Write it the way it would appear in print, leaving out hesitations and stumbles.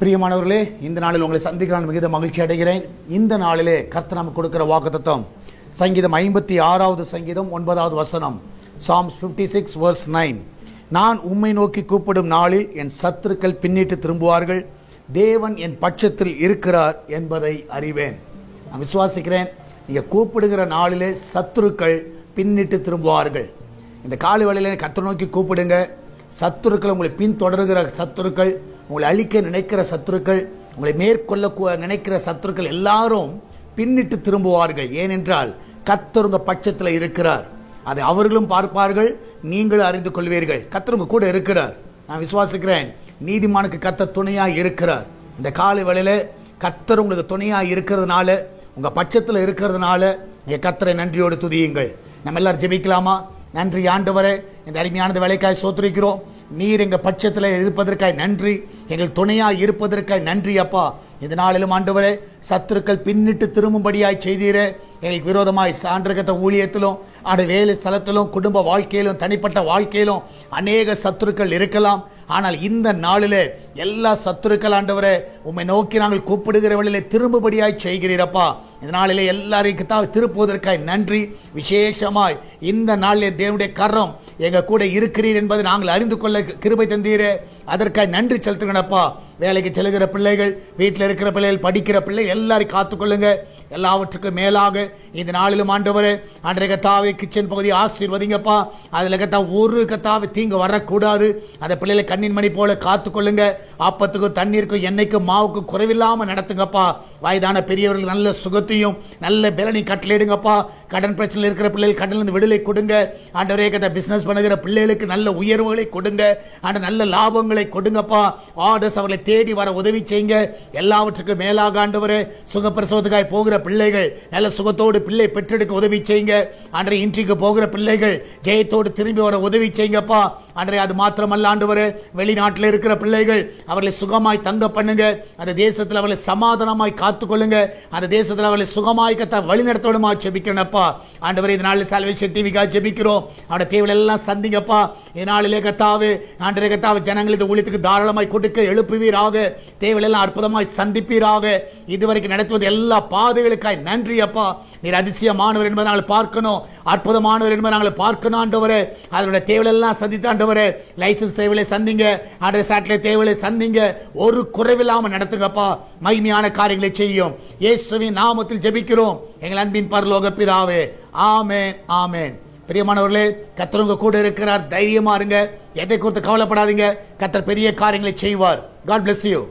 பிரியமானவர்களே, இந்த நாளில் உங்களை சந்திக்க நான் மிகுந்த மகிழ்ச்சி அடைகிறேன். இந்த நாளிலே கர்த்தர் நமக்கு கொடுக்கிற வாக்குத்தத்தம் சங்கீதம் 56வது சங்கீதம் 9வது வசனம். Psalms 56 verse 9. நான் உம்மை நோக்கி கூப்பிடும் நாளில் என் சத்துருக்கள் பின்னிட்டு திரும்புவார்கள். தேவன் என் பட்சத்தில் இருக்கிறார் என்பதை அறிவேன். நான் விசுவாசிக்கிறேன், நீங்கள் கூப்பிடுகிற நாளிலே சத்துருக்கள் பின்னிட்டு திரும்புவார்கள். இந்த காலை வேளையிலே கர்த்தரை நோக்கி கூப்பிடுங்க. சத்துருக்கள், உங்களை பின்தொடர்கிற சத்துருக்கள், உங்களை அழிக்க நினைக்கிற சத்துருக்கள், உங்களை மேற்கொள்ள நினைக்கிற சத்துருக்கள் எல்லாரும் பின்னிட்டு திரும்புவார்கள். ஏனென்றால் கர்த்தர் உங்க பட்சத்தில் இருக்கிறார். அதை அவர்களும் பார்ப்பார்கள், நீங்களும் அறிந்து கொள்வீர்கள். கர்த்தர் உங்க கூட இருக்கிறார். நான் விசுவாசிக்கிறேன், நீதிமானுக்கு கர்த்தர் துணையாக இருக்கிறார். இந்த காலை வேளையில கர்த்தர் உங்களுக்கு துணையாக இருக்கிறதுனால, உங்க பட்சத்தில் இருக்கிறதுனால நீங்க கர்த்தரை நன்றியோடு துதியுங்கள். நம்ம எல்லாரும் ஜெபிக்கலாமா? நன்றி ஆண்டவரே, இந்த அருமையானது வேலைக்காய் சோத்திரிக்கிறோம். நீர் எங்கள் பட்சத்தில் இருப்பதற்காய் நன்றி, எங்கள் துணையாய் இருப்பதற்காய் நன்றி அப்பா. இந்த நாளிலும் ஆண்டவரே, சத்துருக்கள் பின்னிட்டு திரும்பும்படியாய் செய்தீரே. எங்களுக்கு விரோதமாய் சான்றகத்த ஊழியத்திலும், வேலை ஸ்தலத்திலும், குடும்ப வாழ்க்கையிலும், தனிப்பட்ட வாழ்க்கையிலும் அநேக சத்துருக்கள் இருக்கலாம். ஆனால் இந்த நாளிலே எல்லா சத்துருக்கள் ஆண்டவரே, உம்மை நோக்கி நாங்கள் கூப்பிடுகிற வழியிலே திரும்பும்படியாய் செய்கிறீரப்பா. இந்த நாளிலே எல்லாருக்கும் திருப்புவதற்காய் நன்றி. விசேஷமாய் இந்த நாளிலே தேவனுடைய கரம் எங்க கூட இருக்கிறீர் என்பதை நாங்கள் அறிந்து கொள்ள கிருபை தந்தீரே. அதற்காக நன்றி செலுத்துங்கப்பா. வேலைக்கு செல்கிற பிள்ளைகள், வீட்டில் இருக்கிற பிள்ளைகள், படிக்கிற பிள்ளைகள் எல்லாரையும் காத்துக்கொள்ளுங்க. எல்லாவற்றுக்கும் மேலாக இந்த நாளிலும் ஆண்டவரே, அன்றைய கத்தாவை கிச்சன் பகுதி ஆசீர்வதிங்கப்பா. அதில் கத்தா ஒரு கத்தாவை தீங்கு வரக்கூடாது. அந்த பிள்ளைகளை கண்ணின் மணி போல காத்துக்கொள்ளுங்க. அப்பத்துக்கும் தண்ணீருக்கும் எண்ணெய்க்கும் மாவுக்கும் குறைவில்லாமல் நடத்துங்கப்பா. வயதான பெரியவர்கள் நல்ல சுகத்தையும் நல்ல பலனை கட்டளையிடுங்கப்பா. கடன் பிரச்சனையில் இருக்கிற பிள்ளைகள் கடனிலிருந்து விடுதலை கொடுங்க. ஆண்டவரே கத்த பிசினஸ் பண்ணுகிற பிள்ளைகளுக்கு நல்ல உயர்வுகளை கொடுங்க. நல்ல லாபங்களை கொடுங்கப்பா. ஆர்டர்ஸ் அவர்களை தேடி வர உதவி செய்யுங்க. எல்லாவற்றுக்கும் மேலாக ஆண்டவரே, சுகப்பிரசவத்துக்காய் போகிற பிள்ளைகள் நல்ல சுகத்தோடு பிள்ளை பெற்றெடுக்க உதவி செய்யுங்க. அன்றைய இன்றைக்கு போகிற பிள்ளைகள் ஜெயத்தோடு திரும்பி வர உதவி செய்யுங்கப்பா. அன்றைய அது மாத்திரமல்ல ஆண்டவரே, வெளிநாட்டில் இருக்கிற பிள்ளைகள் அவர்களை சுகமாய் தங்க பண்ணுங்க. அந்த தேசத்தில் அவர்களை சமாதானமாய் காத்துக்கொள்ளுங்க. அந்த தேசத்தில் அவர்களை சுகமாய் கத்த வழிநடத்தோடுமா ஜெபிக்கிறேன்ப்பா. ஆண்டவரே, இந்த நாளில் சால்வேஷன் டிவிக்காக ஜெபிக்கிறோம். அவருடைய தேவைகள் எல்லாம் சந்திங்கப்பா. இதனாலே கத்தாவே, ஆண்டவரே கத்தாவே, ஜனங்களுக்கு ஊழியத்துக்கு தாராளமாய் கொடுக்க எழுப்புவீராக. தேவைகள் எல்லாம் அற்புதமாய் சந்திப்பீராக. இதுவரைக்கும் நடத்துவது எல்லா பாதைகளுக்காய் நன்றி அப்பா. நீர் அதிசயமானவர் என்பதை நாங்கள் பார்க்கணும், அற்புதமானவர் என்பதை நாங்கள் பார்க்கணும் ஆண்டவரே. அதனுடைய தேவைகள் எல்லாம் சந்தித்து ஆண்டவரே, லைசன்ஸ் தேவைகளை சந்திங்க, ஆண்டவரே சேட்டலைட் தேவைகளை சந்திங்க. ஒரு குறைவில்லாமல் நடத்துங்கப்பா. மகிமையான காரியங்களை செய்யும். இயேசுவின் நாமத்தில் ஜெபிக்கிறோம் எங்கள் அன்பின் பரலோக பிதாவே. ஆமென், ஆமென். பிரியமானவர்களே, கர்த்தர் உங்க கூட இருக்கிறார். தைரியமா இருங்க. எதை குறித்து கவலைப்படாதீங்க. கர்த்தர் பெரிய காரியங்களை செய்வார். God bless you.